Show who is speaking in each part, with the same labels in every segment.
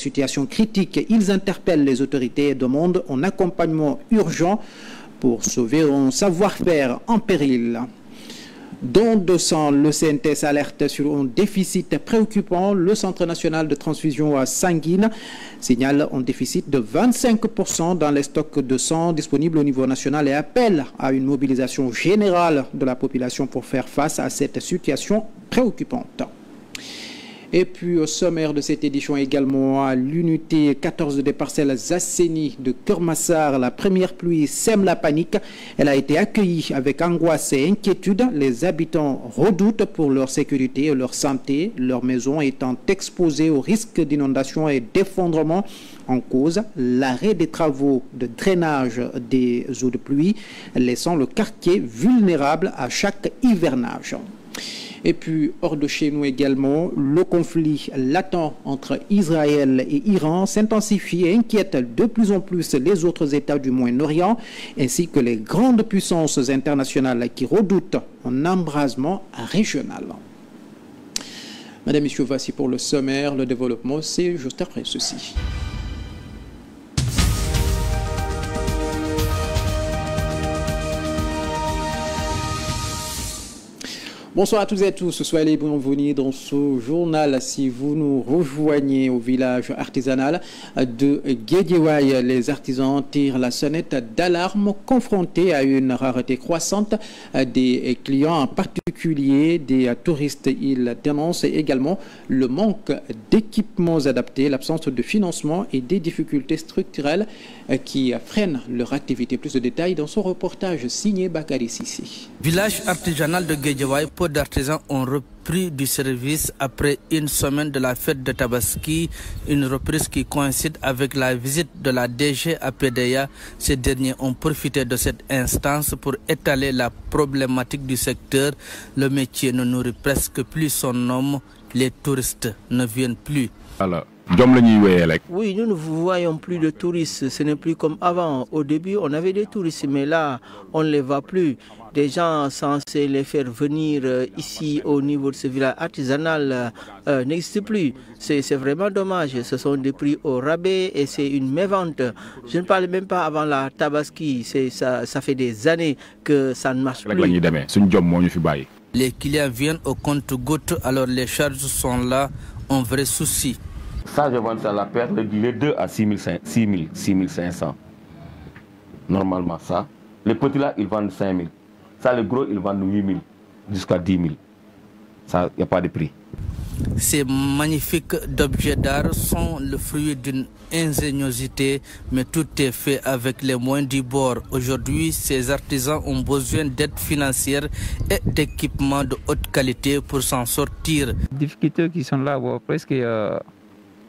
Speaker 1: situation critique. Ils interpellent les autorités et demandent un accompagnement urgent pour sauver un savoir-faire en péril. Don de sang, le CNTS alerte sur un déficit préoccupant. Le Centre national de transfusion sanguine signale un déficit de 25% dans les stocks de sang disponibles au niveau national et appelle à une mobilisation générale de la population pour faire face à cette situation préoccupante. Et puis au sommaire de cette édition également, à l'unité 14 des parcelles assainies de Kermassar, la première pluie sème la panique. Elle a été accueillie avec angoisse et inquiétude. Les habitants redoutent pour leur sécurité et leur santé, leurs maisons étant exposées au risque d'inondation et d'effondrement. En cause, l'arrêt des travaux de drainage des eaux de pluie, laissant le quartier vulnérable à chaque hivernage. Et puis, hors de chez nous également, le conflit latent entre Israël et Iran s'intensifie et inquiète de plus en plus les autres États du Moyen-Orient, ainsi que les grandes puissances internationales qui redoutent un embrasement régional. Mesdames, Messieurs, voici pour le sommaire. Le développement, c'est juste après ceci. Bonsoir à toutes et à tous, soyez les bienvenus dans ce journal. Si vous nous rejoignez au village artisanal de Guédiawaye, les artisans tirent la sonnette d'alarme confrontés à une rareté croissante des clients, en particulier des touristes. Ils dénoncent également le manque d'équipements adaptés, l'absence de financement et des difficultés structurelles qui freinent leur activité. Plus de détails dans son reportage signé Bakary Sissi.
Speaker 2: Village artisanal de Guédiawaye, peu d'artisans ont repris du service après une semaine de la fête de Tabaski, une reprise qui coïncide avec la visite de la DG à PDA. Ces derniers ont profité de cette instance pour étaler la problématique du secteur. Le métier ne nourrit presque plus son homme, les touristes ne viennent plus.
Speaker 3: Alors.
Speaker 4: Oui, nous ne voyons plus de touristes, ce n'est plus comme avant. Au début, on avait des touristes, mais là, on ne les voit plus. Des gens censés les faire venir ici au niveau de ce village artisanal n'existent plus. C'est vraiment dommage. Ce sont des prix au rabais et c'est une mévente. Je ne parle même pas avant la Tabaski. Ça fait des années que ça ne marche plus.
Speaker 2: Les clients viennent au compte-gouttes, alors les charges sont là, un vrai souci.
Speaker 5: Ça, je vends ça à la paire, les deux à 6500. Normalement, ça. Les petits là, ils vendent 5000. Ça, les gros, ils vendent 8000 jusqu'à 10 000. Ça, il n'y a pas de prix.
Speaker 2: Ces magnifiques objets d'art sont le fruit d'une ingéniosité, mais tout est fait avec les moyens du bord. Aujourd'hui, ces artisans ont besoin d'aide financière et d'équipements de haute qualité pour s'en sortir.
Speaker 6: Les difficultés qui sont là, presque...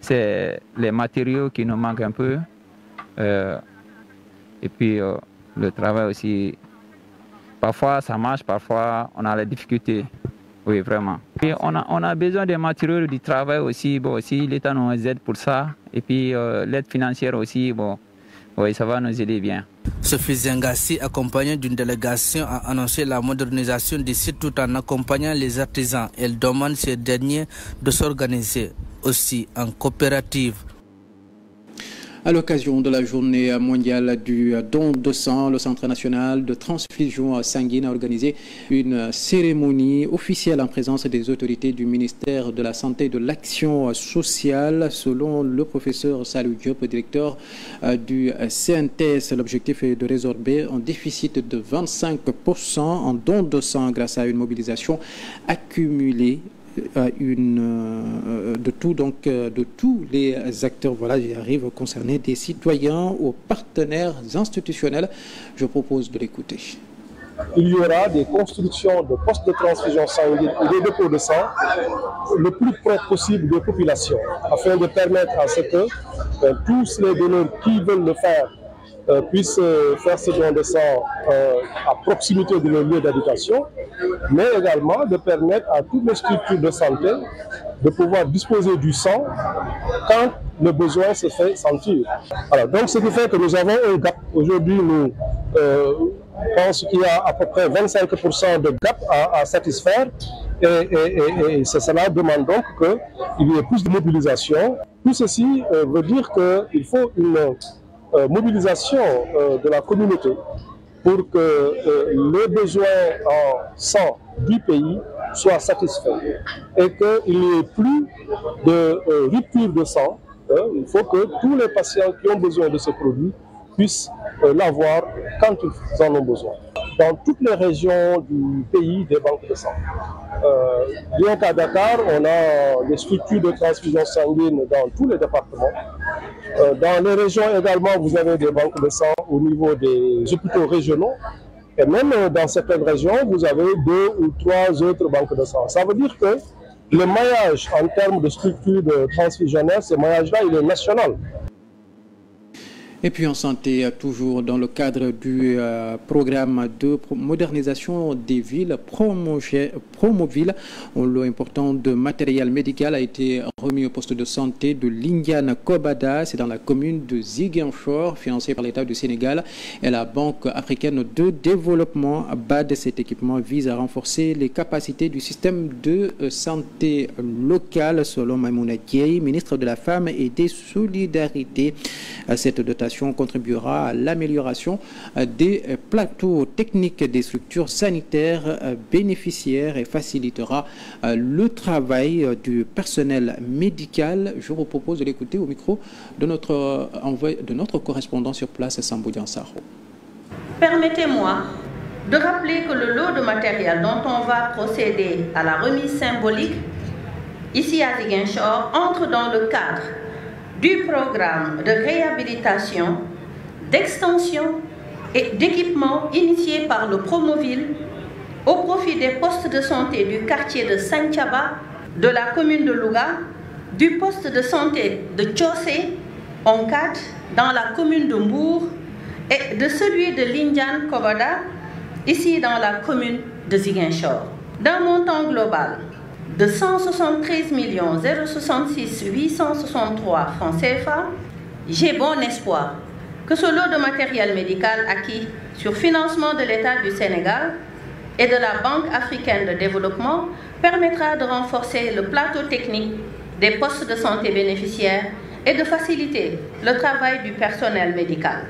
Speaker 6: c'est les matériaux qui nous manquent un peu. Et puis le travail aussi. Parfois ça marche, parfois on a des difficultés. Oui, vraiment. Et on a besoin des matériaux du travail aussi. Bon, aussi l'État nous aide pour ça. Et puis l'aide financière aussi, bon, oui, ça va nous aider bien.
Speaker 2: Sophie Zengassi, accompagnée d'une délégation, a annoncé la modernisation du site tout en accompagnant les artisans. Elle demande ces derniers de s'organiser aussi en coopérative.
Speaker 1: À l'occasion de la journée mondiale du don de sang, le Centre national de transfusion sanguine a organisé une cérémonie officielle en présence des autorités du ministère de la Santé et de l'Action sociale. Selon le professeur Salou Diop, directeur du CNTS, l'objectif est de résorber un déficit de 25% en don de sang grâce à une mobilisation accumulée de tous les acteurs, voilà, il arrive à concerner des citoyens aux partenaires institutionnels. Je propose de l'écouter.
Speaker 7: Il y aura des constructions de postes de transfusion sanguine ou des dépôts de sang le plus près possible des populations, afin de permettre à ce que tous les donneurs qui veulent le faire puissent faire ce don de sang à proximité de leur lieu d'habitation, mais également de permettre à toutes les structures de santé de pouvoir disposer du sang quand le besoin se fait sentir. Alors, donc, ce qui fait que nous avons un gap. Aujourd'hui, nous pensons qu'il y a à peu près 25% de gap à satisfaire. Et cela demande donc qu'il y ait plus de mobilisation. Tout ceci veut dire qu'il faut une mobilisation de la communauté pour que les besoins en sang du pays soient satisfaits et qu'il n'y ait plus de rupture de sang. Il faut que tous les patients qui ont besoin de ce produit puissent l'avoir quand ils en ont besoin. Dans toutes les régions du pays, des banques de sang. Bien qu'à Dakar, on a des structures de transfusion sanguine dans tous les départements. Dans les régions également, vous avez des banques de sang au niveau des hôpitaux régionaux. Et même dans certaines régions, vous avez 2 ou 3 autres banques de sang. Ça veut dire que le maillage en termes de structure de transfusionnaire, ce maillage-là, il est national.
Speaker 1: Et puis en santé, toujours dans le cadre du programme de modernisation des villes, Promoville, un lot important de matériel médical a été remis au poste de santé de Lindiane Kobada. C'est dans la commune de Ziguinchor, financé par l'État du Sénégal et la Banque africaine de développement. BAD, cet équipement vise à renforcer les capacités du système de santé local, selon Maimouna Dieye, ministre de la Femme et des Solidarités. Cette dotation contribuera à l'amélioration des plateaux techniques des structures sanitaires bénéficiaires et facilitera le travail du personnel médical. Je vous propose de l'écouter au micro de notre correspondant sur place, Sambou Diansaro.
Speaker 3: Permettez-moi de rappeler que le lot de matériel dont on va procéder à la remise symbolique ici à Ziguinchor entre dans le cadre du programme de réhabilitation, d'extension et d'équipement initié par le Promoville au profit des postes de santé du quartier de Santhiaba, de la commune de Louga, du poste de santé de Tchossé, en 4, dans la commune de Mbour, et de celui de Lindiane Kobada, ici dans la commune de Ziguinchor. D'un montant global de 173 066 863 francs CFA, j'ai bon espoir que ce lot de matériel médical acquis sur financement de l'État du Sénégal et de la Banque africaine de développement permettra de renforcer le plateau technique des postes de santé bénéficiaires et de faciliter le travail du personnel médical.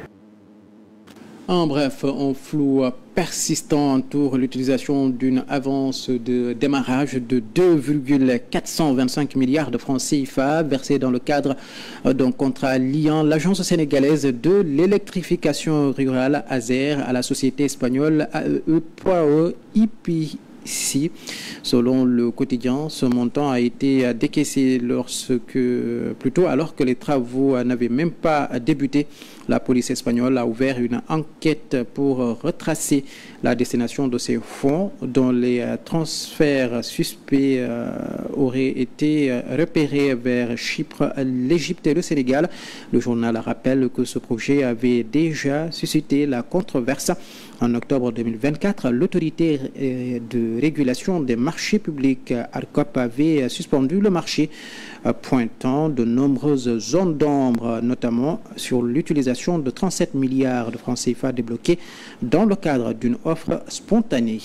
Speaker 1: En bref, un flou persistant entoure l'utilisation d'une avance de démarrage de 2,425 milliards de francs CFA versés dans le cadre d'un contrat liant l'Agence sénégalaise de l'électrification rurale ASER à la société espagnole AEE IPI. Ici, selon le quotidien, ce montant a été décaissé alors que les travaux n'avaient même pas débuté. La police espagnole a ouvert une enquête pour retracer la destination de ces fonds dont les transferts suspects auraient été repérés vers Chypre, l'Égypte et le Sénégal. Le journal rappelle que ce projet avait déjà suscité la controverse. En octobre 2024, l'autorité de régulation des marchés publics, ARCOP, avait suspendu le marché, pointant de nombreuses zones d'ombre, notamment sur l'utilisation de 37 milliards de francs CFA débloqués dans le cadre d'une offre spontanée.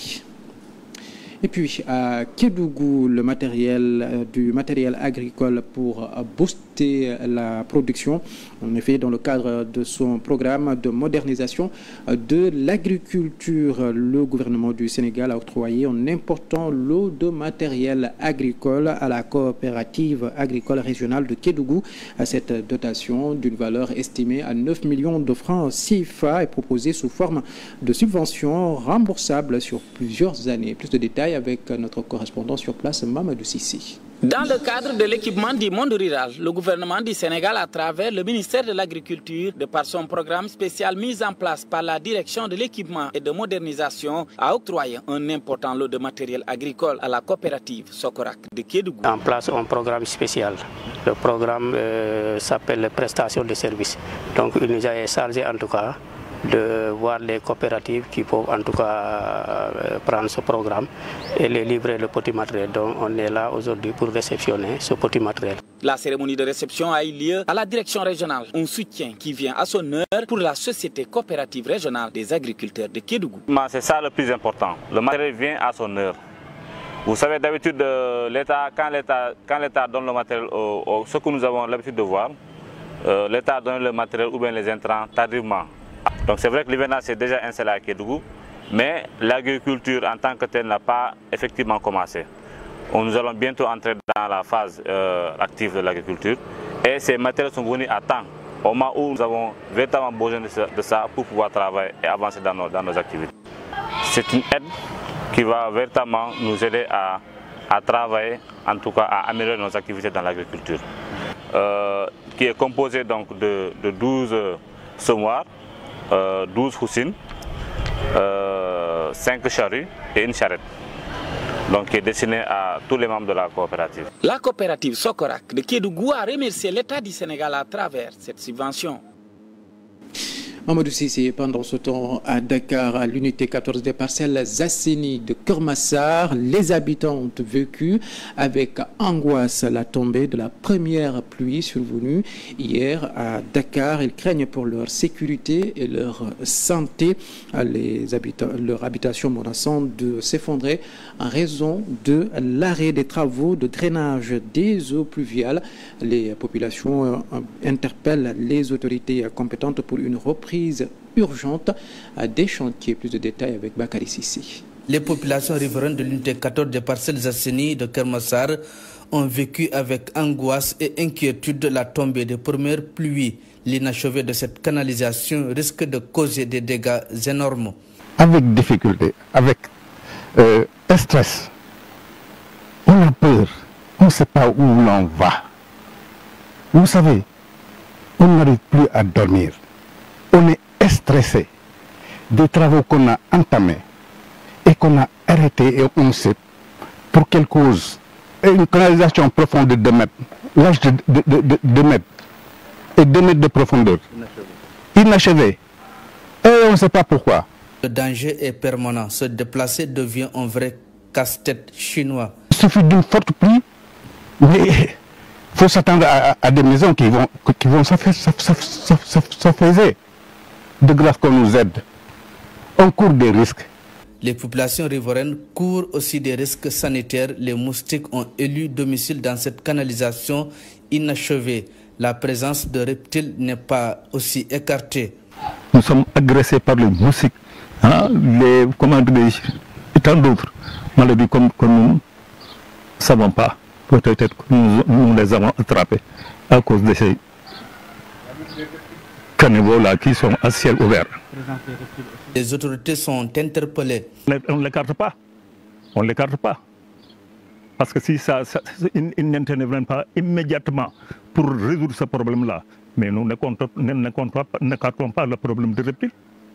Speaker 1: Et puis à Kédougou, du matériel agricole pour booster la production. En effet, dans le cadre de son programme de modernisation de l'agriculture, le gouvernement du Sénégal a octroyé un important lot de matériel agricole à la coopérative agricole régionale de Kédougou. Cette dotation d'une valeur estimée à 9 millions de francs CFA est proposée sous forme de subventions remboursables sur plusieurs années. Plus de détails avec notre correspondant sur place, Mamadou Sissi.
Speaker 8: Dans le cadre de l'équipement du monde rural, le gouvernement du Sénégal, à travers le ministère de l'Agriculture, de par son programme spécial mis en place par la direction de l'équipement et de modernisation, a octroyé un important lot de matériel agricole à la coopérative Sokorak de Kédougou.
Speaker 9: En place un programme spécial. Le programme s'appelle prestation de services. Donc il nous a chargé en tout cas de voir les coopératives qui peuvent en tout cas prendre ce programme et les livrer le petit matériel. Donc on est là aujourd'hui pour réceptionner ce petit matériel.
Speaker 8: La cérémonie de réception a eu lieu à la direction régionale, un soutien qui vient à son heure pour la société coopérative régionale des agriculteurs de Kédougou.
Speaker 10: C'est ça le plus important, le matériel vient à son heure. Vous savez, d'habitude, quand l'État donne le matériel, ce que nous avons l'habitude de voir, l'État donne le matériel ou bien les intrants tardivement. Donc c'est vrai que l'hivernage s'est déjà installé à Kédougou, mais l'agriculture en tant que telle n'a pas effectivement commencé. Nous allons bientôt entrer dans la phase active de l'agriculture et ces matériels sont venus à temps, au moment où nous avons véritablement besoin de ça pour pouvoir travailler et avancer dans nos activités. C'est une aide qui va véritablement nous aider à travailler, en tout cas à améliorer nos activités dans l'agriculture, qui est composée donc de 12 semoirs, 12 houssines, 5 charrues et une charrette, donc qui est destinée à tous les membres de la coopérative.
Speaker 8: La coopérative Sokorak de Kédougou a remercié l'État du Sénégal à travers cette subvention.
Speaker 1: Mamadou Sissé, pendant ce temps à Dakar, à l'unité 14 des parcelles Zasseni de Keur Massar, les habitants ont vécu avec angoisse la tombée de la première pluie survenue hier à Dakar. Ils craignent pour leur sécurité et leur santé, leur habitation menaçant de s'effondrer en raison de l'arrêt des travaux de drainage des eaux pluviales. Les populations interpellent les autorités compétentes pour une reprise urgente des chantiers. Plus de détails avec Bakary Sissi.
Speaker 2: Les populations riveraines de l'unité 14 des parcelles Zasseni de Keur Massar ont vécu avec angoisse et inquiétude la tombée des premières pluies. L'inachevé de cette canalisation risque de causer des dégâts énormes.
Speaker 11: Avec difficulté, avec stress, on a peur, on ne sait pas où l'on va. Vous savez, on n'arrive plus à dormir. On est stressé des travaux qu'on a entamés et qu'on a arrêtés et on sait pour quelle cause. Et une canalisation profonde de 2 mètres, l'âge de 2 mètres et 2 mètres de profondeur, inachevée. Et on ne sait pas pourquoi.
Speaker 2: Le danger est permanent. Se déplacer devient un vrai casse-tête chinois.
Speaker 11: Il suffit d'une forte pluie, mais il faut s'attendre à des maisons qui vont s'affaisser. De grâce qu'on nous aide. On court des risques.
Speaker 2: Les populations riveraines courent aussi des risques sanitaires. Les moustiques ont élu domicile dans cette canalisation inachevée. La présence de reptiles n'est pas aussi écartée.
Speaker 11: Nous sommes agressés par les moustiques, les commandes et tant d'autres maladies que nous ne savons pas. Peut-être que nous les avons attrapés à cause de ces caniveaux là qui sont à ciel ouvert.
Speaker 2: Les autorités sont interpellées.
Speaker 11: On ne l'écarte pas. On ne l'écarte pas. Parce que si ils n'interviennent pas immédiatement pour résoudre ce problème-là, mais nous n'écartons pas le problème de reptiles.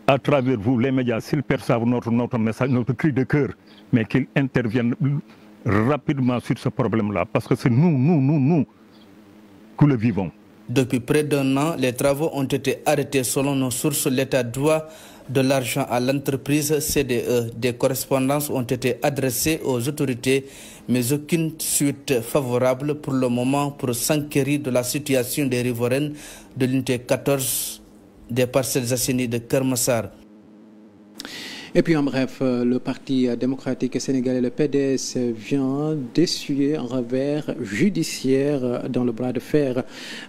Speaker 11: À travers vous, les médias, s'ils perçoivent notre message, notre cri de cœur, mais qu'ils interviennent rapidement sur ce problème-là, parce que c'est nous que le vivons.
Speaker 2: Depuis près d'1 an, les travaux ont été arrêtés. Selon nos sources, l'État doit de l'argent à l'entreprise CDE. Des correspondances ont été adressées aux autorités, mais aucune suite favorable pour le moment pour s'enquérir de la situation des riveraines de l'unité 14 des parcelles Zasseni de Keur Massar.
Speaker 1: Et puis en bref, le Parti démocratique sénégalais, le PDS, vient d'essuyer un revers judiciaire dans le bras de fer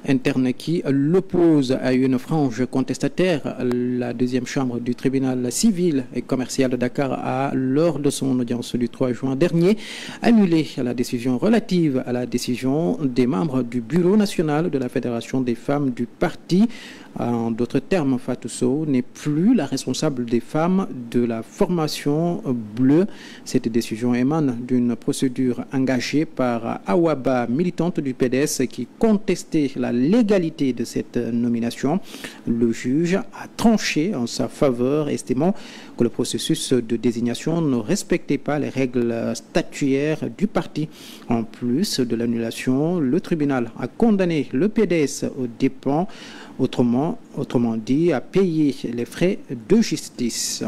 Speaker 1: interne qui l'oppose à une frange contestataire. La deuxième chambre du tribunal civil et commercial de Dakar a, lors de son audience du 3 juin dernier, annulé la décision relative à la décision des membres du Bureau national de la Fédération des femmes du parti. En d'autres termes, Fatou Sow n'est plus la responsable des femmes de la formation bleue. Cette décision émane d'une procédure engagée par Awaba, militante du PDS, qui contestait la légalité de cette nomination. Le juge a tranché en sa faveur, estimant que le processus de désignation ne respectait pas les règles statutaires du parti. En plus de l'annulation, le tribunal a condamné le PDS aux dépens, autrement dit, à payer les frais de justice.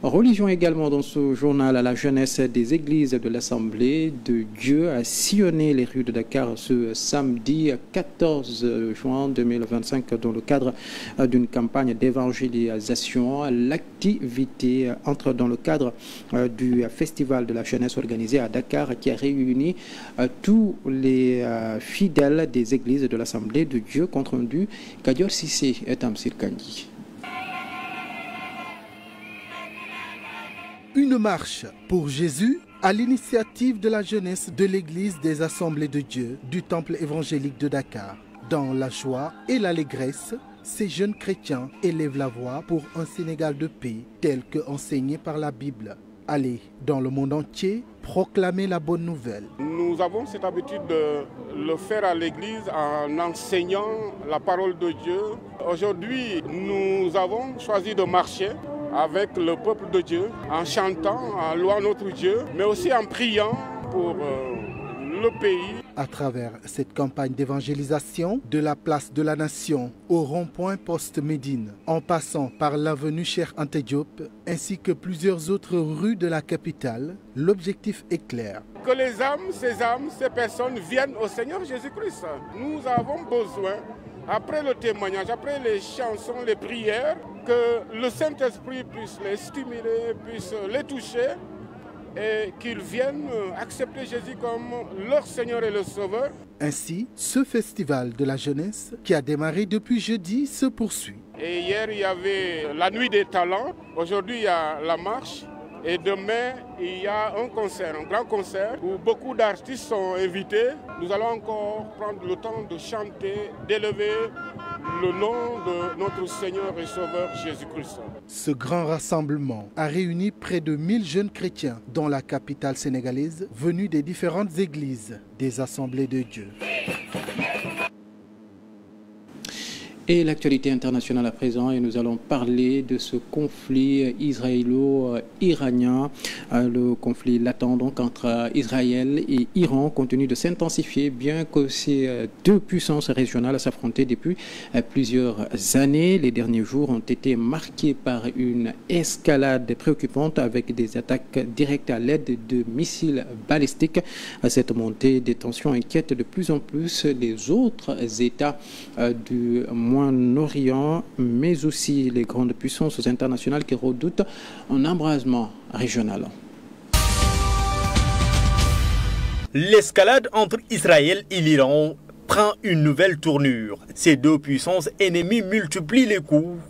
Speaker 1: Religion également dans ce journal. À la jeunesse des églises de l'Assemblée de Dieu a sillonné les rues de Dakar ce samedi 14 juin 2025 dans le cadre d'une campagne d'évangélisation. L'activité entre dans le cadre du festival de la jeunesse organisé à Dakar qui a réuni tous les fidèles des églises de l'Assemblée de Dieu, compte rendu Kadior Sissé et Tamsir Kandi.
Speaker 12: Une marche pour Jésus à l'initiative de la jeunesse de l'église des Assemblées de Dieu du Temple évangélique de Dakar. Dans la joie et l'allégresse, ces jeunes chrétiens élèvent la voix pour un Sénégal de paix tel que enseigné par la Bible. Aller dans le monde entier, proclamer la bonne nouvelle.
Speaker 13: Nous avons cette habitude de le faire à l'église en enseignant la parole de Dieu. Aujourd'hui, nous avons choisi de marcher avec le peuple de Dieu, en chantant, en louant notre Dieu, mais aussi en priant pour le pays.
Speaker 12: À travers cette campagne d'évangélisation, de la place de la Nation au rond-point Poste-Médine, en passant par l'avenue Cheikh Anta Diop, ainsi que plusieurs autres rues de la capitale, l'objectif est clair.
Speaker 13: Que les âmes, ces personnes viennent au Seigneur Jésus-Christ. Nous avons besoin, après le témoignage, après les chansons, les prières, que le Saint-Esprit puisse les stimuler, puisse les toucher et qu'ils viennent accepter Jésus comme leur Seigneur et leur Sauveur.
Speaker 12: Ainsi, ce festival de la jeunesse qui a démarré depuis jeudi se poursuit.
Speaker 13: Et hier, il y avait la nuit des talents. Aujourd'hui, il y a la marche. Et demain, il y a un concert, un grand concert où beaucoup d'artistes sont invités. Nous allons encore prendre le temps de chanter, d'élever le nom de notre Seigneur et Sauveur Jésus-Christ.
Speaker 12: Ce grand rassemblement a réuni près de 1000 jeunes chrétiens dans la capitale sénégalaise, venus des différentes églises des Assemblées de Dieu.
Speaker 1: Et l'actualité internationale à présent, et nous allons parler de ce conflit israélo-iranien, le conflit latent donc entre Israël et Iran continue de s'intensifier, bien que ces deux puissances régionales s'affrontaient depuis plusieurs années. Les derniers jours ont été marqués par une escalade préoccupante avec des attaques directes à l'aide de missiles balistiques. Cette montée des tensions inquiète de plus en plus les autres États du Moyen-Orient, mais aussi les grandes puissances internationales qui redoutent un embrasement régional.
Speaker 14: L'escalade entre Israël et l'Iran prend une nouvelle tournure. Ces deux puissances ennemies multiplient les coups,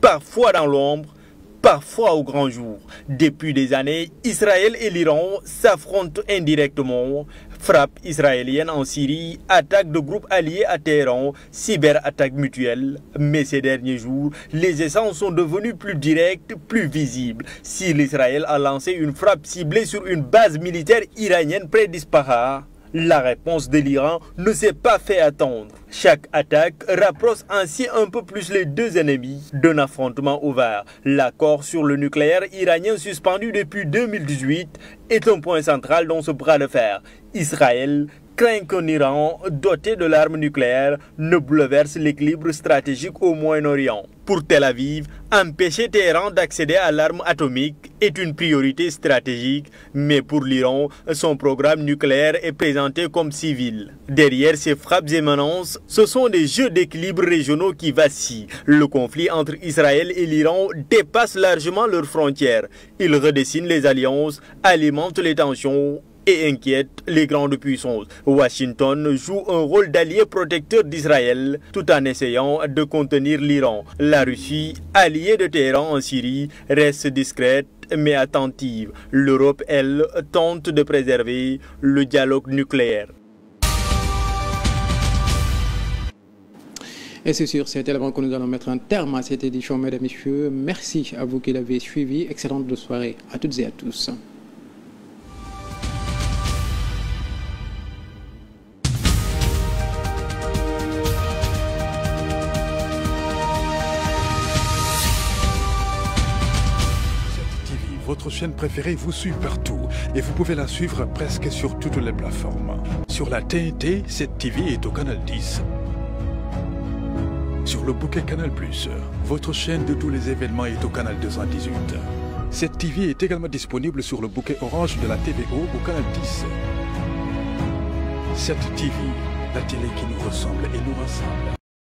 Speaker 14: parfois dans l'ombre, parfois au grand jour. Depuis des années, Israël et l'Iran s'affrontent indirectement. Frappes israéliennes en Syrie, attaques de groupes alliés à Téhéran, cyberattaques mutuelles. Mais ces derniers jours, les essences sont devenues plus directes, plus visibles. Si l'Israël a lancé une frappe ciblée sur une base militaire iranienne près d'Ispahan, la réponse de l'Iran ne s'est pas fait attendre. Chaque attaque rapproche ainsi un peu plus les deux ennemis d'un affrontement ouvert. L'accord sur le nucléaire iranien suspendu depuis 2018 est un point central dans ce bras de fer. Israël craint qu'un Iran doté de l'arme nucléaire ne bouleverse l'équilibre stratégique au Moyen-Orient. Pour Tel Aviv, empêcher Téhéran d'accéder à l'arme atomique est une priorité stratégique, mais pour l'Iran, son programme nucléaire est présenté comme civil. Derrière ces frappes émanances, ce sont des jeux d'équilibre régionaux qui vacillent. Le conflit entre Israël et l'Iran dépasse largement leurs frontières. Il redessine les alliances, alimente les tensions et inquiète les grandes puissances. Washington joue un rôle d'allié protecteur d'Israël tout en essayant de contenir l'Iran. La Russie, alliée de Téhéran en Syrie, reste discrète mais attentive. L'Europe, elle, tente de préserver le dialogue nucléaire.
Speaker 1: Et c'est sur cet élément que nous allons mettre un terme à cette édition, mesdames et messieurs. Merci à vous qui l'avez suivi. Excellente soirée à toutes et à tous.
Speaker 15: Votre chaîne préférée vous suit partout et vous pouvez la suivre presque sur toutes les plateformes. Sur la TNT, cette TV est au canal 10. Sur le bouquet Canal+, votre chaîne de tous les événements est au canal 218. Cette TV est également disponible sur le bouquet orange de la TVO au canal 10. Cette TV, la télé qui nous ressemble et nous rassemble.